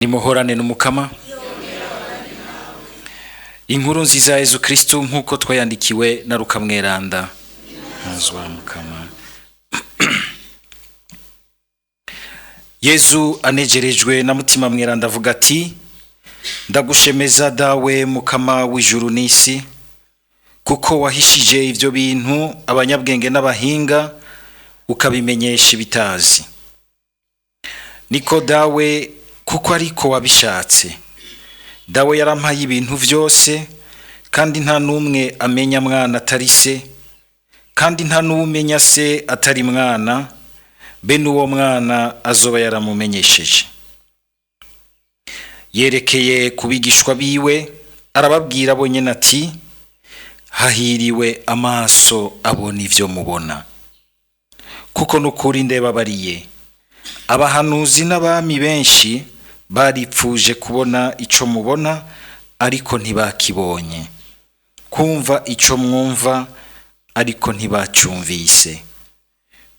nimuhorane n'umukama. Inkuru nziza ya Yezu Kristu nk'uko twayandikiwe na Luka mweranda. Nazwa mukama. Yezu anejerejwe na mutima mweranda avuga ati: ndagushemeza dawe mukama w'ijuru n'isi, kuko wahishije ivyo bintu abanyabwenge n'abahinga ukabimenyesha ibitazi. Niko dawe kuko ariko wabishatse. Dawe yarampaye ibintu vyose, kandi nta numwe amenya mwana atari se, kandi nta n'umenya se atari mwana, bene uwo mwana azoba yaramumenyesheje. Yerekeye kubigishwa biwe arababwira bonyene ati: hahiriwe amaso abona ivyo mubona. Kuko nukuri ndebabariye, abahanuzi n'abami benshi baripfuje kubona ico mubona, ariko ntibakibonye, kumva ico mwumva, ariko ntibacumvise.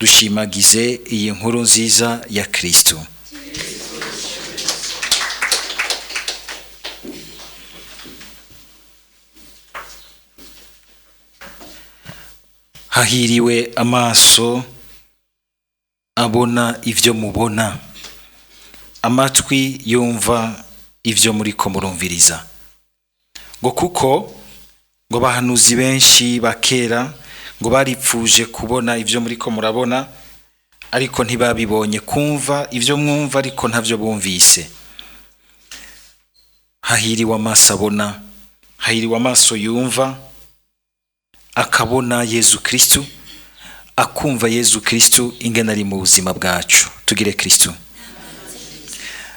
Dushimagize iyi nkuru nziza ya Kristo. Hahiriwe amaso abona ivyo mubona, amatwi yumva ivyo muriko murumviriza. Ngo kuko ngo bahanuzi benshi bakera ngo baripfuje kubona ivyo muriko murabona, ariko ntibabibonye, kumva ivyo mwumva, ariko ntavyo bumvise. Hahiriwe amaso abona, hahiriwe amaso yumva, akabona Yezu Kristu, akumva Yezu Kristu ingene ari mu buzima bwacu. Tugire Kristu.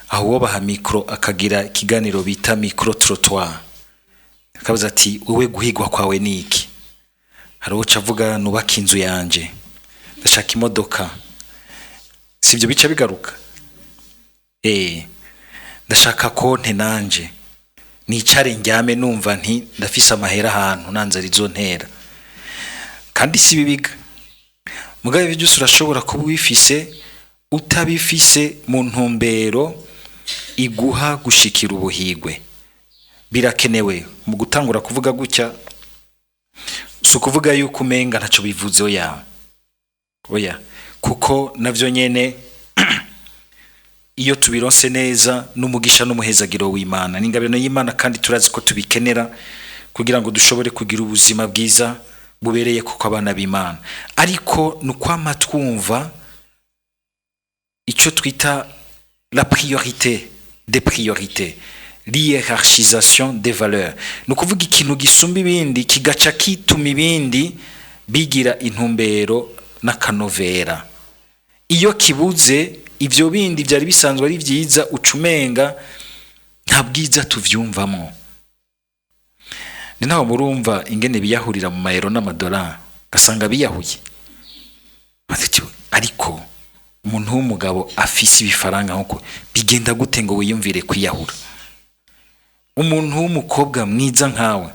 Aho uwo baha mikro akagira ikiganiro bita micro trottoir, akabaza ati: wowe guhigwa kwawe niki? Hari uwo cavuga: nubaka inzu yanje, ndashaka imodoka. Sivyo bica bigaruka? Ndashaka konte nanje, nicare njyame numva nti ndafise amahera ahantu nanzara izontera. Kandi si bibiga. Mugabe ibyo urashobora kuba wifise utabifise mu ntumbero iguha gushikira ubuhigwe. Birakenewe mu gutangura kuvuga gutya, so kuvuga yuko umenga ntaco bivuze oya, kuko navyo nyene iyo tubironse neza n'umugisha n'umuhezagiro w'Imana n'ingabirano y'Imana, kandi turazi ko tubikenera kugira ngo dushobore kugira ubuzima bwiza bubereye kuko abana b'Imana. Ariko nukwama twumva ico twita la priorité des priorités, l'hiérarchisation des valeurs. Nukuvuga ikintu gisumba ibindi kigaca kituma ibindi bigira intumbero n'akanovera. Iyo kibuze ivyo bindi byari bisanzwe ari vyiza, ucumenga nta bwiza tuvyumvamo. Ni naho murumva ingene biyahurira mu mayero n'amadolari, gasanga biyahuye. Ariko umuntu w'umugabo afise ibifaranga nkuko bigenda gute ngo wiyumvire kwiyahura? Umuntu w'umukobwa mwiza nkawe,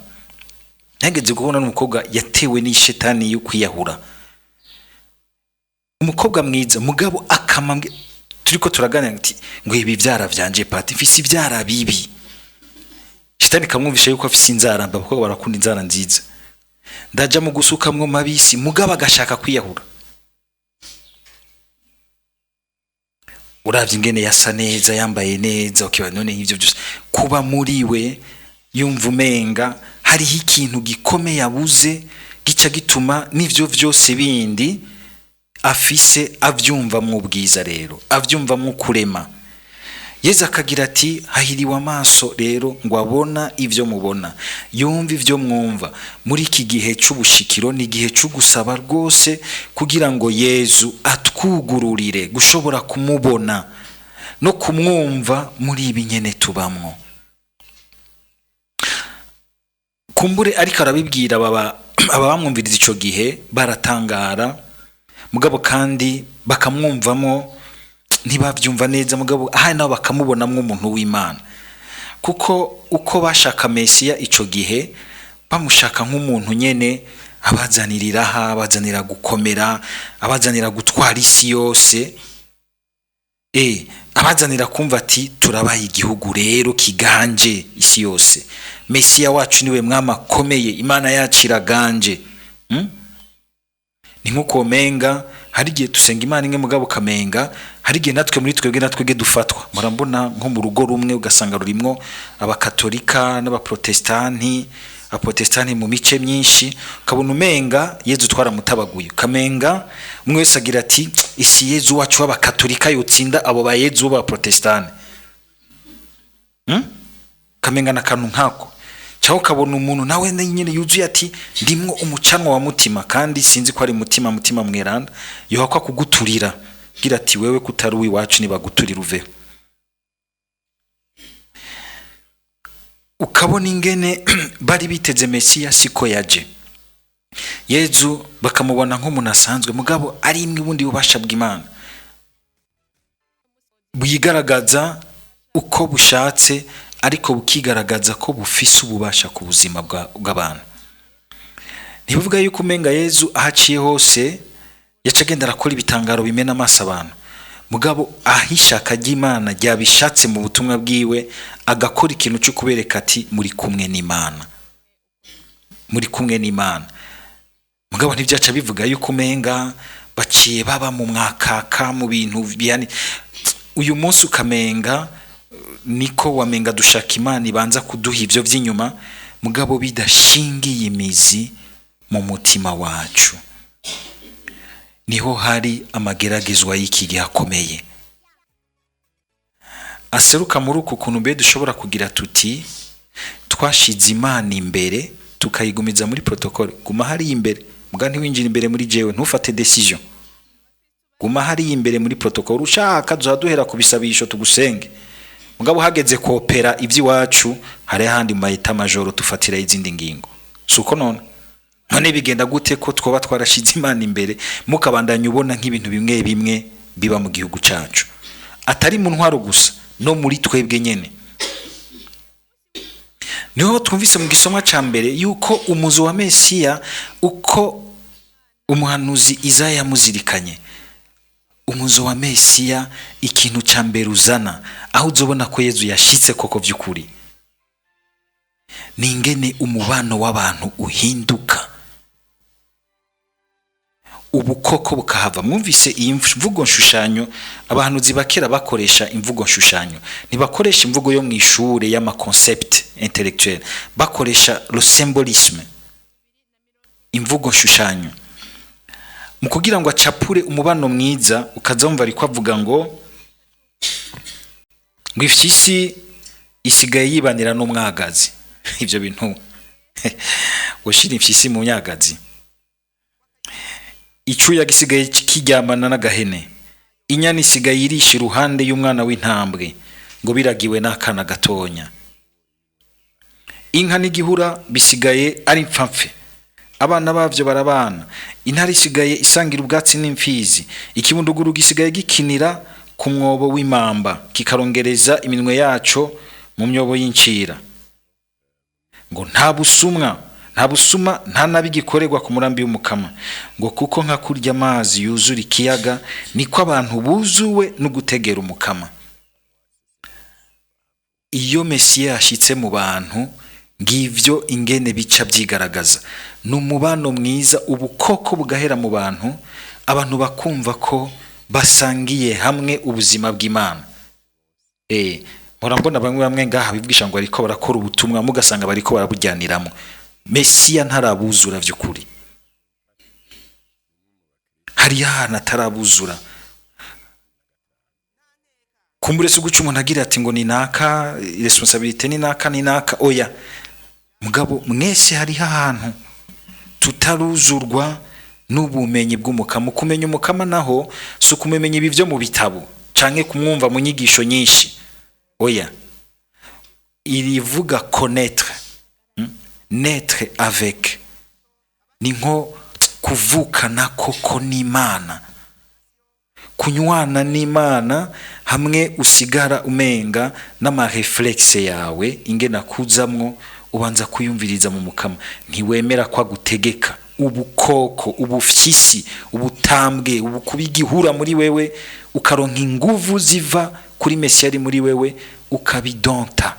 nageze kubona n'umukobwa yatewe n'ishetani yo kwiyahura. Umukobwa mwiza mugabo akamambwe, turiko turaganira ati ngo ibi vyara vyanje pati fisi vyara bibi. Shetani kamwumvisha yuko afise inzara, abakobwa barakunda inzara nziza. Ndaja mu gusukamwo mabisi mugabo agashaka kwiyahura. Uravye ingene yasa neza, yambaye neza, ukiba none ivyo byose kuba muri we yumva umenga hariho ikintu gikomeye abuze, gica gituma n'ivyo vyose bindi afise avyumva mu bwiza. Rero avyumva mu kurema. Yezu akagira ati: hahiriwe amaso rero ngo abona ivyo mubona, yumva ivyo mwumva. Muri iki gihe c'ubushikiro ni igihe cyo gusaba rwose kugira ngo Yezu atwugururire gushobora kumubona no kumwumva muri ibi nyene tubamwo. Kumbure ariko arabibwira abamwumviriza ico gihe baratangara, mugabo kandi bakamwumvamo ntibavyumva neza, mugabo aha nabo bakamubonamwo umuntu w'Imana. Kuko uko bashaka Mesiya ico gihe bamushaka nk'umuntu nyene abazaniriraha, abazanira gukomera, abazanira gutwara isi yose. abazanira kumva ati turabaye igihugu rero kiganje isi yose, Mesiya wacu niwe mwami akomeye, Imana yacu iraganje. Ni nkuko menga hari igihe dusenga Imana imwe mugabo kamenga hari igihe natwe muri twebwe dufatwa. Murambona nko mu rugo rumwe ugasanga rurimwo abakatolika n'abaprotestanti, abaprotestanti mu mice myinshi, kabona umenga Yezu twaramutabaguye, kamenga umwe wese agira ati isi Yezu wacu w'abakatolika yotsinda abo ba Yezu b'abaprotestanti. Kamenga na kantu nkako cyaho kabona umuntu nawe nyine yuzuye ati ndimwo umucanwa wa mutima, kandi sinzi ko ari mutima mweranda yohakwa kuguturira gira ati wewe kutari uwiwacu nibaguturira uveho. Ukabona ingene bari biteze Mesiya siko yaje. Yezu bakamubona nk'umuntu asanzwe mugabo ari imwe bundi ubasha bw'Imana buyigaragaza uko bushatse, ariko bukigaragaza ko bufise ububasha ku buzima bw'abantu. Ntibivuga yuko umenga Yezu ahaciye hose yacagenda arakora ibitangaro bimena amaso abantu, mugabo ahishaka ry'Imana ryabishatse mu butumwa bwiwe agakora ikintu cyo kubereka ati muri kumwe n'Imana, muri kumwe n'Imana. Mugabo ntibyaca bivuga yuko umenga baciye baba mu mwakaka mu bintu byane. Uyu munsi ukamenga niko wamenga dushaka Imana ibanza kuduha ivyo vy'inyuma, mugabo bidashingiye imizi mu mutima wacu. Niho hari amageragezwa y'iki gihe akomeye aseruka muri uku kuntu mbe dushobora kugira tuti twashize Imana imbere tukayigumiza muri protocole. Guma hari imbere muga ntiwinjira imbere muri jewe, ntufate decision. Guma hari imbere muri protocole, ushaka duhera kubisabisho tugusenge, mugabo hageze kopera ivyi wacu hari handi mu mayita majoro tufatira izindi ngingo. Suko none bigenda gute ko twoba twarashize Imana imbere mukabandanya ubona nk'ibintu bimwe biba mu gihugu cacu, atari mu ntwaro gusa no muri twebwe nyene. Niho twumvise mu gisomwa ca mbere yuko umuzo wa Mesiya uko umuhanuzi Isaya yamuzirikanye, umuzo wa Mesiya ikintu ca mbere uzana aho uzobona ko Yezu yashitse koko vy'ukuri ni ingene umubano w'abantu uhinduka, ubukoko bukahava. Mwumvise iyi mvugo nshushanyo abantu zibakera bakoresha imvugo nshushanyo, ntibakoresha imvugo yo mwishure y'ama concept intellectuel, bakoresha le symbolisme, imvugo nshushanyo mu kugira ngo acapure umubano mwiza. Ukazumva ariko avuga ngo ifyisi isigaye yibanira n'umwagazi. Ivyo bintu woshira ifyisi mu myagazi, icuya gisigaye kiryamana n'agahene, inyana isigaye irisha iruhande y'umwana w'intambwe ngo biragiwe n'akana gatonya, inka n'igihura bisigaye ari mpfapfe abana bavyo barabana, intare isigaye isangira ubwatsi n'imfizi, ikibunduguru gisigaye gikinira ku mwobo w'imamba kikarongereza iminwe yaco mu myobo y'incira, ngo nta busuma nta nabi gikorerwa ku murambi w'umukama, ngo kuko nka kurya amazi yuzura ikiyaga niko abantu buzuwe no gutegera umukama. Iyo Mesiya yashitse mu bantu ngivyo ingene bica byigaragaza, n'umubano mwiza, ubukoko bugahera mu bantu, abantu bakumva ko basangiye hamwe ubuzima bw'Imana. Murambona bamwe ngaha bibwisha ngo ariko barakora ubutumwa mugasanga bariko barabujyaniramo. Mesiya ntarabuzura vy'ukuri, hari yana tarabuzura. Kumbure se guca umuntu agira ati ngo ni naka responsabilité ni naka oya, mugabo mwese hari ahantu tutaruzurwa n'ubumenyi bw'umukama. Kumenya umukama naho so kumenya ibi byo mu bitabo canke kumwumva mu nyigisho nyinshi, oya, irivuga connaître, naître avec, ni nko kuvukana koko n'Imana, kunywana n'Imana hamwe usigara umenga n'ama reflexe yawe ingena kuzamwo ubanza kuyumviriza mu mukama. Ntiwemera ko agutegeka ubukoko, ubufyisi, ubutambwe, ubukubigihura muri wewe, ukaronka inguvu ziva kuri Mesiya ari muri wewe, ukabidonta,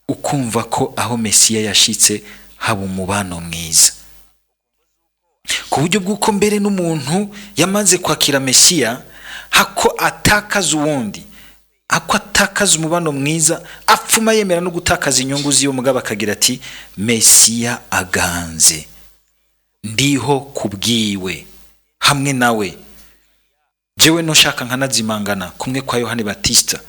ukumva ko aho Mesiya yashitse haba umubano mwiza, ku buryo bw'uko mbere n'umuntu yamaze kwakira Mesiya hako atakaza uwundi, hako atakaza umubano mwiza, apfuma yemera no gutakaza inyungu z'iyo mugabo, akagira ati Mesiya aganze, ndiho kubwiwe hamwe nawe. Jewe no shaka nkanazimangana kumwe kwa Yohani Batista,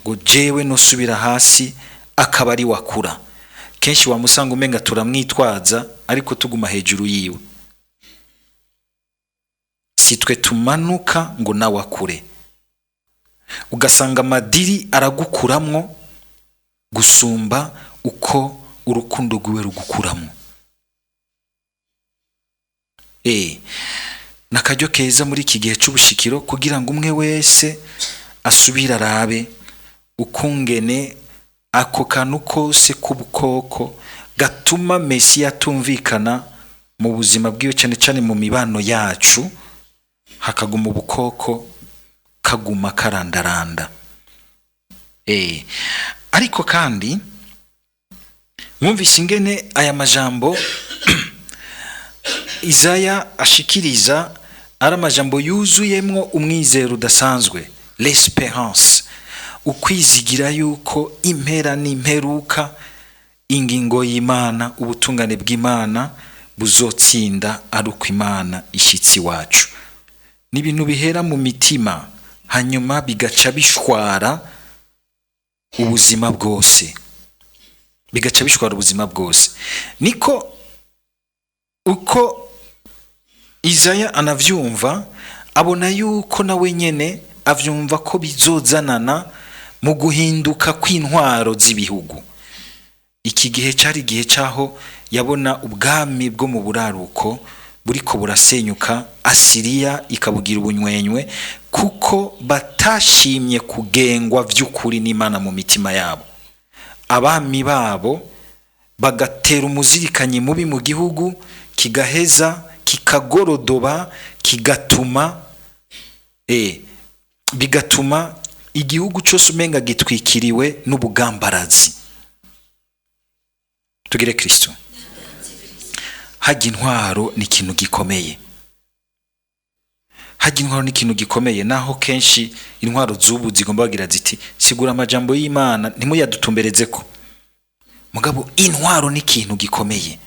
ngo jewe no subira hasi akaba ari wakura. Kenshi wamusanga umenga turamwitwaza ariko tuguma hejuru yiwe. Sitwe tumanuka ngo nawe akure, ugasanga madiri aragukuramwo gusumba uko urukundo rwiwe rugukuramwo. Nakaryo keza muri iki gihe cy'ubushikiro kugira ngo umwe wese asubira arabe ukungene ako kantu kose k'ubukoko gatuma Mesiya atumvikana mu buzima bwiwe, cyane cyane mu mibano yacu, hakaguma ubukoko kaguma karandaranda. Ariko kandi mwumvise ingene aya majambo Izaya ashikiriza ari amajambo yuzuyemwo umwizero udasanzwe, l'espérance, ukwizigira yuko impera n'imperuka, ingingo y'Imana, ubutungane bw'Imana buzotsinda ari uko Imana ishitsi wacu. Ni ibintu bihera mu mitima hanyuma bigaca bishwara ubuzima bwose, bigaca bishwara ubuzima bwose. Niko uko Izaya anavyumva, abona yuko nawe nyene avyumva ko bizozanana mu guhinduka kw'intwaro z'ibihugu. Iki gihe cyari igihe cyaho yabona ubwami bwo mu buraruko buriko burasenyuka, Asiriya ikabugira ubunywenywe kuko batashimye kugengwa vy'ukuri n'Imana mu mitima yabo. Abami babo bagatera umuzirikanyi mubi mu gihugu, kigaheza kikagorodoba, bigatuma igihugu cyose umenga gitwikiriwe n'ubugambarazi. Tugire Kristo. Hajya intwaro ni ikintu gikomeye, hajya intwaro ni ikintu gikomeye, naho kenshi intwaro z'ubu zigomba bagira ziti sigura amajambo y'Imana ntimuyadutumberezeko. Mugabo intwaro ni ikintu gikomeye,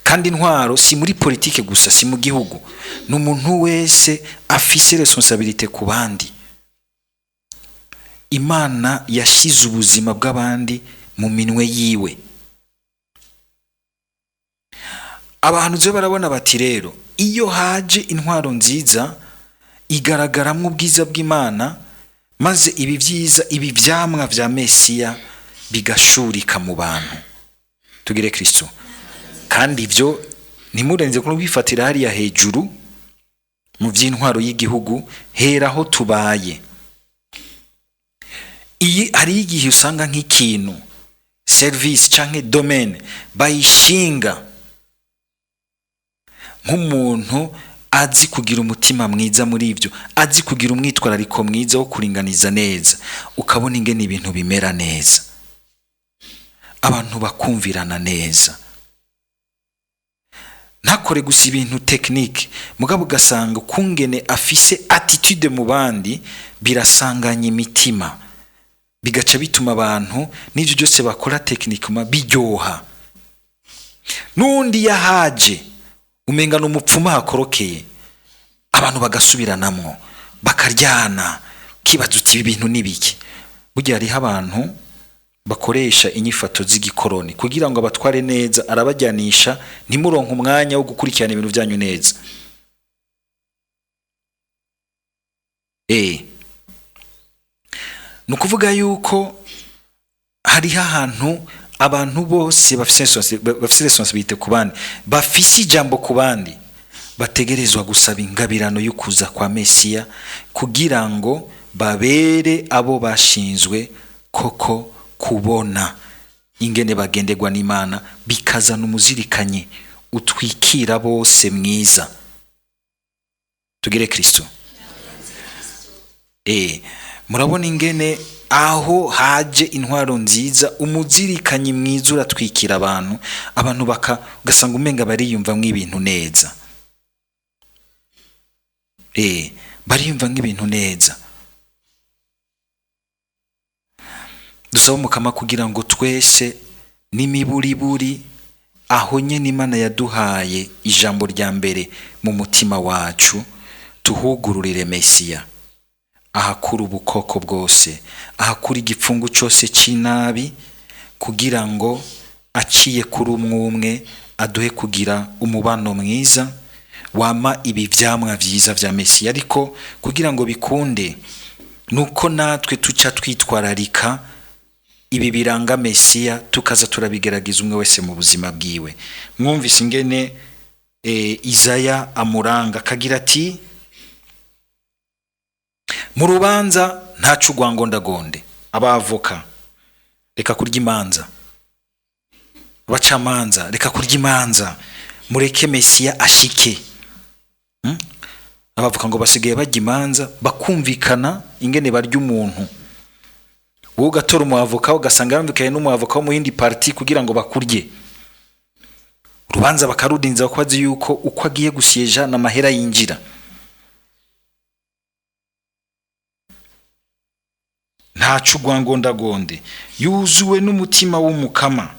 kandi intwaro si muri politike gusa, si mu gihugu, n'umuntu wese afise responsabilité ku bandi. Imana yashize ubuzima bw'abandi mu minwe yiwe. Abantu zo barabona bati rero iyo haje intwaro nziza igaragaramwe ubwiza bw'Imana, maze ibi byiza, ibi vyamwa vya Mesiya bigashurika mu bantu. Tugire Kristo. Kandi ivyo nimurenze ko bifatira hariya hejuru mu by'intwaro y'igihugu, heraho tubaye. Iyi ari igihe usanga nk'ikintu service canke domaine bayishinga nk'umuntu azi kugira umutima mwiza muri ivyo, azi kugira umwitwarariko mwiza wo kuringaniza neza, ukabona ingene ibintu bimera neza, abantu bakumvirana neza. Ntakore gusa ibintu technique, mugabo ugasanga kungene afise attitude mu bandi birasanganya imitima, bigaca bituma abantu n'ivyo byose bakora techniquement biryoha. Nundi yahaje umenga n'umupfuma hakorokeye, abantu bagasubiranamwo bakaryana, kibaza uti ibi bintu nibiki. Burya hariho abantu bakoresha inyifato z'igikoroni kugira ngo abatware neza, arabajyanisha ntimuronke umwanya wo gukurikirana ibintu byanyu neza. Nukuvuga yuko hariho ahantu abantu bose bafise responsabilité ku bandi, bafise ijambo ku bandi, bategerezwa gusaba ingabirano yo kuza kwa Mesiya kugira ngo babere abo bashinzwe koko kubona ingene bagenderwa n'Imana, bikazana umuzirikanye utwikira bose mwiza. Tugire Kristo. Murabona ingene aho haje intwaro nziza, umuzirikanyi mwiza uratwikira abantu ugasanga umenga bariyumva nk'ibintu neza. Bariyumva nk'ibintu neza. Dusaba Mukama kugira ngo twese n'imiburiburi aho nyene Imana yaduhaye ijambo rya mbere mu mutima wacu, tuhugururire Mesiya, ahakura ubukoko bwose, ahakura igipfungu cyose c'inabi, kugira ngo aciye kuri umwe aduhe kugira umubano mwiza wama ibi vyamwa vyiza vya Mesiya. Ariko kugira ngo bikunde, nuko natwe tuca twitwararika ibi biranga Mesiya, tukaza turabigerageza umwe wese mu buzima bwiwe. Mwumvise ingene Izaya amuranga akagira ati, mu rubanza ntacu ugwangondagonde, abavoka reka kurya imanza, abacamanza reka kurya imanza, mureke Mesiya ashike. Abavuga ngo basigaye bajya imanza bakumvikana ingene barya umuntu. Wowe ugatora umuavoka ugasanga yamvikanye n'umuavoka wo mu yindi parti kugira ngo bakurye. Urubanza bakarudinza bakwazi yuko uko agiye gusyeja na mahera yinjira. Ntacu ugwangondagonde, yuzuwe n'umutima w'umukama,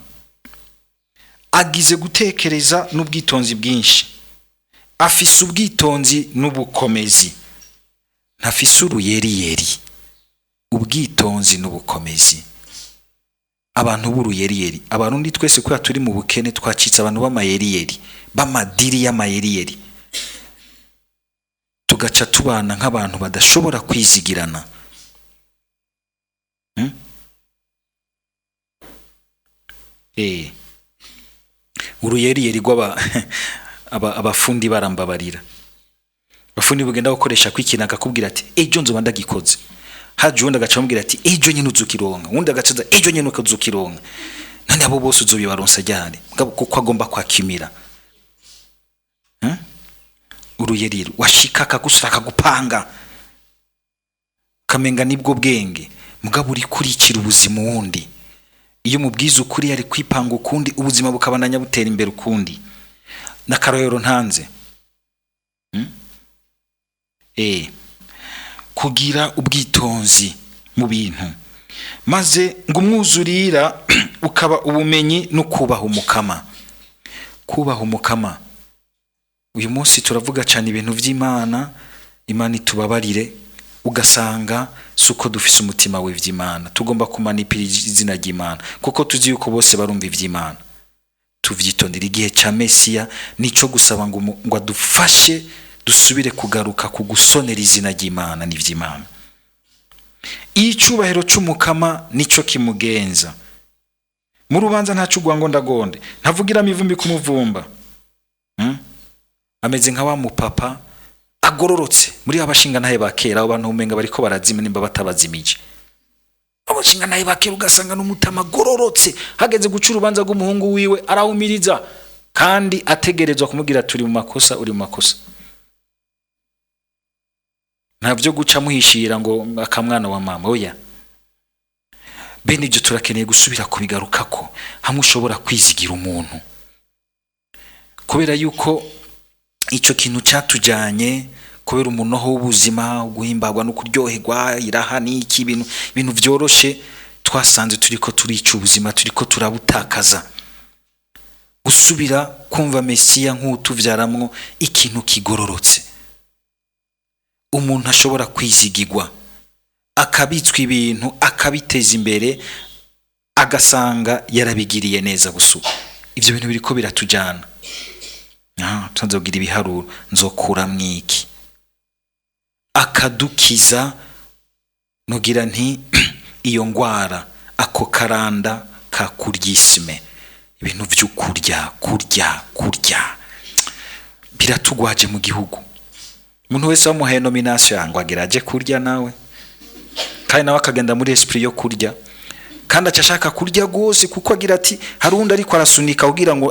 agize gutekereza n'ubwitonzi bwinshi, afise ubwitonzi n'ubukomezi, ntafise uruyeriyeri. Ubwitonzi n'ubukomezi, abantu b'uruyeriyeri. Abarundi twese ko turi mu bukene twacitse abantu b'amayeriyeri, b'amadiri y'amayeriyeri, tugaca tubana nk'abantu badashobora kwizigirana. Uruyeriyeri rw'aba abafundi barambabarira. Abafundi bugenda gukoresha kwikina akakubwira ati ejo nzoba ndagikoze. Haje undi agacambwira ati ejo nyine uzukironka, undi agacaza ejo nyine ukazukironka. Nani abo bose uzobibaronsa ryari? Kuko agomba kwakimira. Uruyeriyeri washika akagusaka gupanga, kamenga nibwo bwenge, mugabo uri kurikira ubuzima wundi. Iyo mubwiza ukuri yari kwipanga ukundi, ubuzima bukabananya butera imbere ukundi. N'akaroyero ntanze. Kugira ubwitonzi mu bintu, maze ngo umwuzurira ukaba ubumenyi no kubaha umukama. Kubaha umukama. Uyu munsi turavuga cyane ibintu vy'Imana, Imana itubabarire, ugasanga suko dufise umutima w'ivy'Imana. Tugomba kumanipira izina ry'Imana kuko tuzi yuko bose barumva ivy'Imana. Tuvyitondera igihe ca Mesiya nico gusaba ngo adufashe dusubire kugaruka ku gusonera izina ry'Imana n'ivy'Imana. Icubahiro c'umukama nico kimugenza. Mu rubanza ntacu ugwangondagonde, ntavugira mivumbi kumuvumba. Ameze nka wa mupapa agororotse muri abashinga ntaye bakera, abantu umenga bariko barazima nimba batabazimije. Abashinga ntaye bakera ugasanga n'umutama agororotse, hageze guca urubanza rw'umuhungu wiwe arahumiriza, kandi ategerezwa kumugira turi mu makosa, uri mu makosa. Ntabyo guca muhishira ngo akamwana wa mama, oya. Bene ibyo turakeneye gusubira kubigarukako, hamwe ushobora kwizigira umuntu. Kubera yuko ico kintu cyatujanye, kubera umunoho w'ubuzima, guhimbagwa no kuryoherwa, iraha n'iki ibintu vyoroshe, twasanze turiko turica ubuzima, turiko turabutakaza. Gusubira kumva Mesiya nk'utuvyaramwo ikintu kigororotse, umuntu ashobora kwizigirwa, akabitswa ibintu, akabiteza imbere, agasanga yarabigiriye neza gusuka. Ivyo bintu biriko biratujana. Tuzogira ibiharuro, nzokura mwiki, akadukiza. Nugira nti iyo ngwara, ako karanda ka kuryisme, ibintu kurya biratugwaje mu gihugu. Umuntu wese wamuhaye nomination ngo ageraje kurya nawe, kandi nawe akagenda muri esprit yo kurya. kandi acashaka kurya gose kuko agira ati harundi ariko arasunika kugira ngo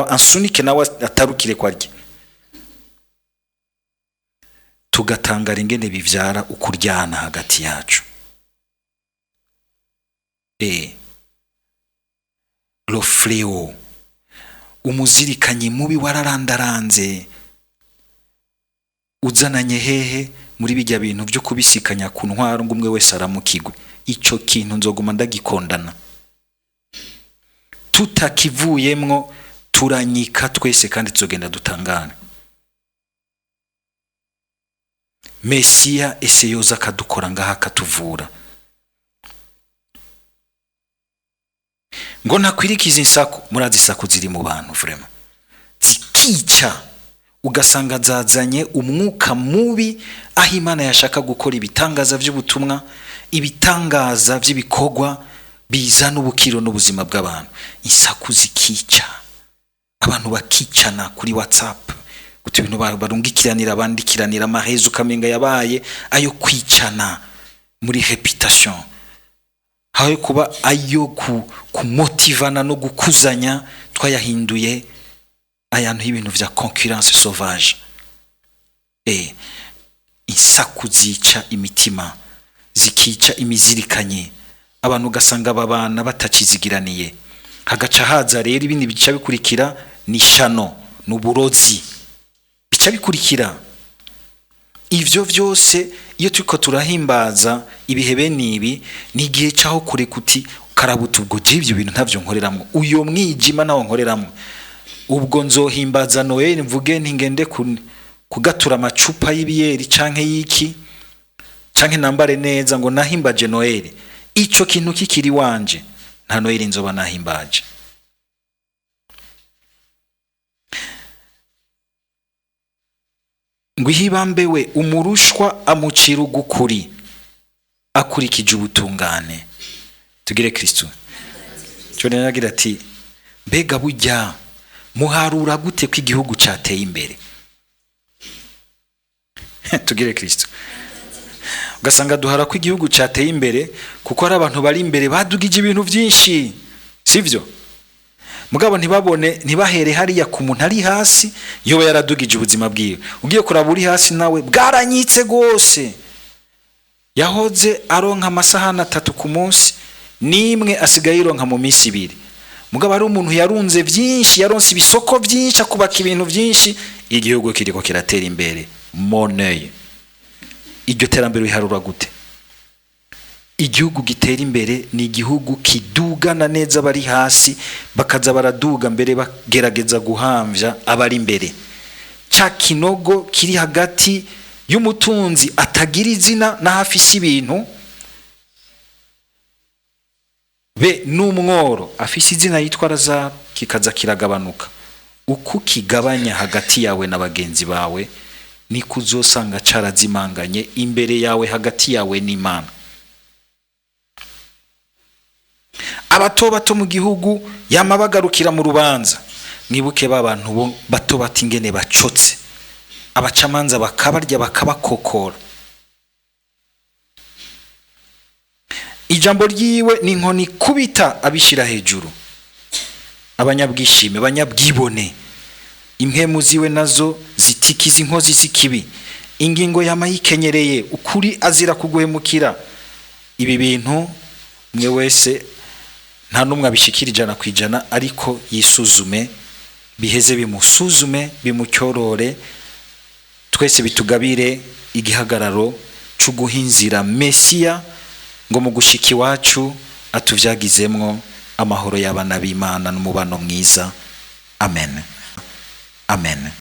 ansunike nawe atarukire kwarya. Tugatangara ingene bivyara ukuryana hagati yacu. Lo fléau, umuzirikanyi mubi wararandaranze, uzananye hehe muri bijya bintu byo kubisikanya ku ntwaro ngo umwe wese aramukigwe. Ico kintu nzoguma ndagikondana. Tutakivuyemwo turanyika twese kandi tuzogenda dutangana. Mesiya ese yoza akadukora ngaha akatuvura. Ngo nakwirikiza insako, murazi insako ziri mu bantu vraiment zikica, ugasanga zazanye umwuka mubi aho Imana yashaka gukora ibitangaza by'ubutumwa, ibitangaza by'ibikogwa bizana ubukiro n'ubuzima bw'abantu. Insako zikica, abantu bakicana kuri WhatsApp, gutu ibintu barungikiranira abandikiranira amahezo ukamenga yabaye ayo kwicana muri reputation, hawe kuba ayo kumotivana no gukuzanya, twayahinduye ayantu y'ibintu vya concurrence sauvage. Insako zica imitima, zikica imizirikanye, abantu ugasanga babana batakizigiraniye. Hagaca haza rero ibindi bica bikurikira ni shano n'uburozi bica bikurikira. Ivyo vyose iyo turiko turahimbaza ibihe bene ibi, ni igihe caho kure kuti karabuta ubwo ivyo bintu ntavyo nkoreramwo, uyo mwijima nawo nkoreramwo. Ubwo nzohimbaza Noel mvuge ntingende kugatura amacupa y'ibiyeri canke yiki canke nambare neza ngo nahimbaje Noel. Ico kintu kikiri wanje, nta Noel nzoba nahimbaje. Ngwihibambewe umurushwa amucira ugukuri akurikije ubutungane. Tugire Kristo. Cyo nagira ati mbega bujya muharura gute ko igihugu cateye imbere? Tugire Kristo. Ugasanga duhara ko igihugu cateye imbere kuko ari abantu bari imbere badugije ibintu byinshi, sivyo? Mugabo ntibahere hariya ku muntu ari hasi yoba yaradugije ubuzima bwiwe. Ugiye kuraba uri hasi nawe bwaranyitse gose, yahoze aronka amasahana 3 ku munsi, nimwe asigaye ironka mu minsi 2. Mugabo ari umuntu yarunze byinshi, yaronse ibisoko byinshi, akubaka ibintu byinshi, igihugu kiriko kiratera imbere. Money. Iryo terambere biharura gute? Igihugu gitera imbere ni igihugu kidugana neza bari hasi, bakaza baraduga mbere bagerageza guhamvya abari imbere. Ca kinogo kiri hagati y'umutunzi atagira izina na hafisi ibintu, be n'umworo afisi izina yitwa Lazaro, kikaza kiragabanuka. Uku kigabanya hagati yawe na bagenzi bawe, ni kuzosanga carazimanganye imbere yawe, hagati yawe n'Imana. Abato bato mu gihugu yamabagarukira mu rubanza, mwibuke babantu bo bato bati ingene bacotse, abacamanza bakabarya bakabakokora. Ijambo ryiwe ni inkoni kubita abishira hejuru. Abanyabwishime, abanyabwibone, impemu ziwe nazo zitikiza inkozi z'ikibi. Ingingo yamayikenyereye, ukuri azira kuguhemukira. Ibi bintu mwe wese nta numwe abishikira 100%, ariko yisuzume, biheze bimusuzume, bimucyorore, twese bitugabire igihagararo cyo guhinzira Mesiya, ngo mu gushiki wacu atuvyagizemwo amahoro y'abana b'Imana n'umubano mwiza. Amen. Amen.